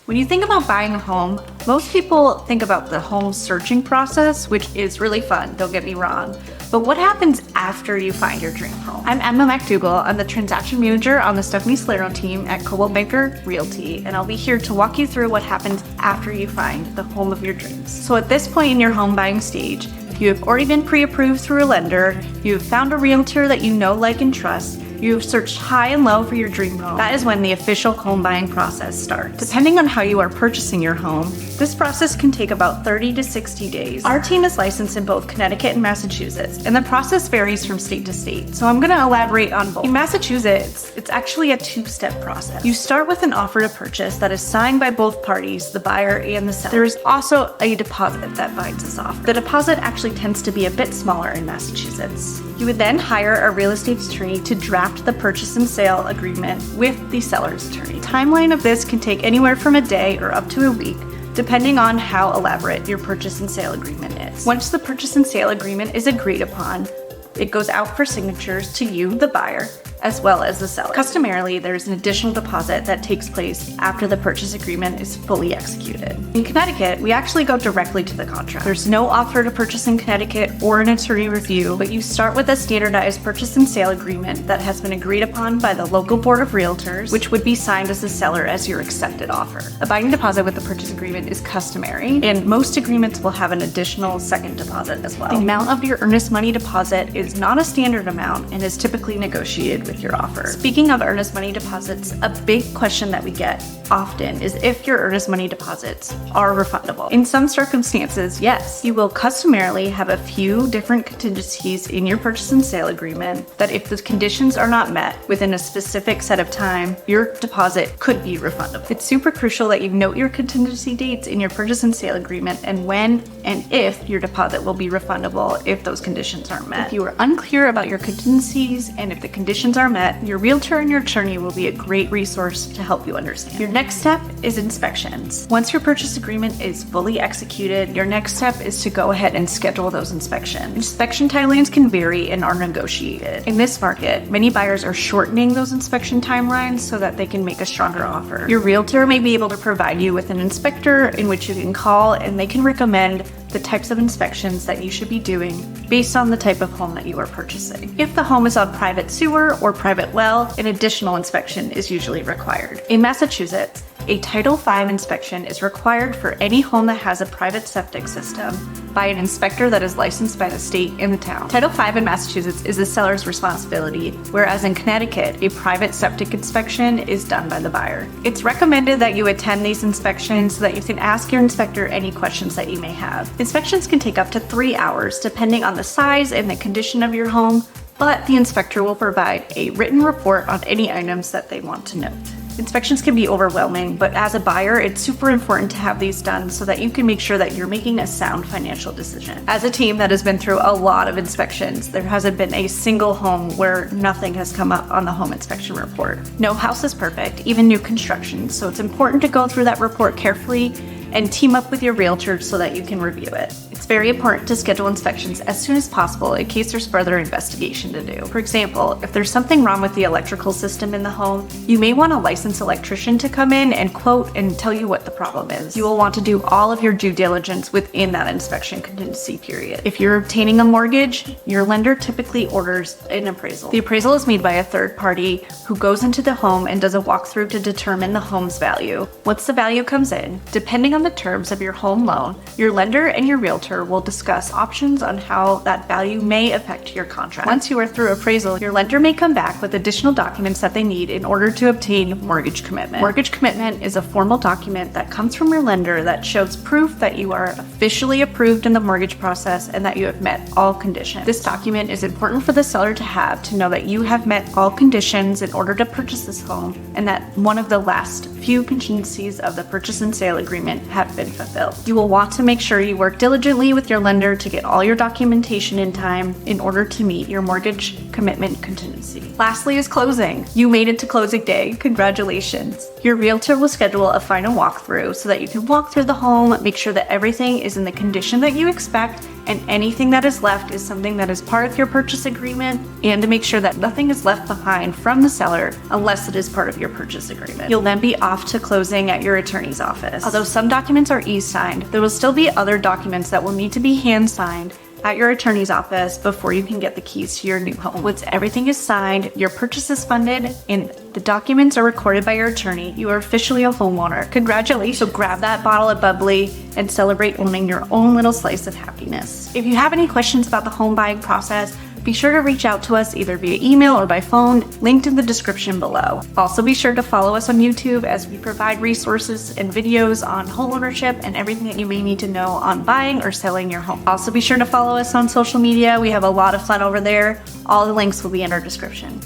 When you think about buying a home, most people think about the home searching process, which is really fun, don't get me wrong. But what happens after you find your dream home? I'm Emma McDougall. I'm the transaction manager on the Stephanie Salerno team at Coldwell Realty, and I'll be here to walk you through what happens after you find the home of your dreams. So at this point in your home buying stage, you have already been pre-approved through a lender, you have found a realtor that you know, like, and trust, you have searched high and low for your dream home. That is when the official home buying process starts. Depending on how you are purchasing your home, this process can take about 30 to 60 days. Our team is licensed in both Connecticut and Massachusetts, and the process varies from state to state, so I'm gonna elaborate on both. In Massachusetts, it's actually a two-step process. You start with an offer to purchase that is signed by both parties, the buyer and the seller. There is also a deposit that binds this offer. The deposit actually tends to be a bit smaller in Massachusetts. You would then hire a real estate attorney to draft the purchase and sale agreement with the seller's attorney. The timeline of this can take anywhere from a day or up to a week, depending on how elaborate your purchase and sale agreement is. Once the purchase and sale agreement is agreed upon, it goes out for signatures to you, the buyer, as well as the seller. Customarily, there's an additional deposit that takes place after the purchase agreement is fully executed. In Connecticut, we actually go directly to the contract. There's no offer to purchase in Connecticut or an attorney review, but you start with a standardized purchase and sale agreement that has been agreed upon by the local board of realtors, which would be signed as the seller as your accepted offer. A binding deposit with the purchase agreement is customary, and most agreements will have an additional second deposit as well. The amount of your earnest money deposit is not a standard amount and is typically negotiated with your offer. Speaking of earnest money deposits, a big question that we get often is if your earnest money deposits are refundable. In some circumstances, yes. You will customarily have a few different contingencies in your purchase and sale agreement that if the conditions are not met within a specific set of time, your deposit could be refundable. It's super crucial that you note your contingency dates in your purchase and sale agreement and when and if your deposit will be refundable if those conditions aren't met. If you are unclear about your contingencies and if the conditions are met, your realtor and your attorney will be a great resource to help you understand. Your next step is inspections. Once your purchase agreement is fully executed, your next step is to go ahead and schedule those inspections. Inspection timelines can vary and are negotiated. In this market, many buyers are shortening those inspection timelines so that they can make a stronger offer. Your realtor may be able to provide you with an inspector in which you can call and they can recommend the types of inspections that you should be doing based on the type of home that you are purchasing. If the home is on private sewer or private well, an additional inspection is usually required. In Massachusetts, a Title V inspection is required for any home that has a private septic system by an inspector that is licensed by the state and the town. Title V in Massachusetts is the seller's responsibility, whereas in Connecticut, a private septic inspection is done by the buyer. It's recommended that you attend these inspections so that you can ask your inspector any questions that you may have. Inspections can take up to 3 hours depending on the size and the condition of your home, but the inspector will provide a written report on any items that they want to note. Inspections can be overwhelming, but as a buyer, it's super important to have these done so that you can make sure that you're making a sound financial decision. As a team that has been through a lot of inspections, there hasn't been a single home where nothing has come up on the home inspection report. No house is perfect, even new construction, so it's important to go through that report carefully and team up with your realtor so that you can review it. It's very important to schedule inspections as soon as possible in case there's further investigation to do. For example, if there's something wrong with the electrical system in the home, you may want a licensed electrician to come in and quote and tell you what the problem is. You will want to do all of your due diligence within that inspection contingency period. If you're obtaining a mortgage, your lender typically orders an appraisal. The appraisal is made by a third party who goes into the home and does a walkthrough to determine the home's value. Once the value comes in, depending on the terms of your home loan, your lender and your realtor will discuss options on how that value may affect your contract. Once you are through appraisal, your lender may come back with additional documents that they need in order to obtain mortgage commitment. Mortgage commitment is a formal document that comes from your lender that shows proof that you are officially approved in the mortgage process and that you have met all conditions. This document is important for the seller to have to know that you have met all conditions in order to purchase this home and that one of the last few contingencies of the purchase and sale agreement have been fulfilled. You will want to make sure you work diligently with your lender to get all your documentation in time in order to meet your mortgage commitment contingency. Lastly is closing. You made it to closing day. Congratulations. Your realtor will schedule a final walkthrough so that you can walk through the home, make sure that everything is in the condition that you expect, and anything that is left is something that is part of your purchase agreement, and to make sure that nothing is left behind from the seller unless it is part of your purchase agreement. You'll then be off to closing at your attorney's office. Although some documents are e-signed, there will still be other documents that will need to be hand-signed at your attorney's office before you can get the keys to your new home. Once everything is signed, your purchase is funded, and the documents are recorded by your attorney, you are officially a homeowner. Congratulations. So grab that bottle of bubbly and celebrate owning your own little slice of happiness. If you have any questions about the home buying process, be sure to reach out to us either via email or by phone, linked in the description below. Also be sure to follow us on YouTube as we provide resources and videos on homeownership and everything that you may need to know on buying or selling your home. Also be sure to follow us on social media. We have a lot of fun over there. All the links will be in our description.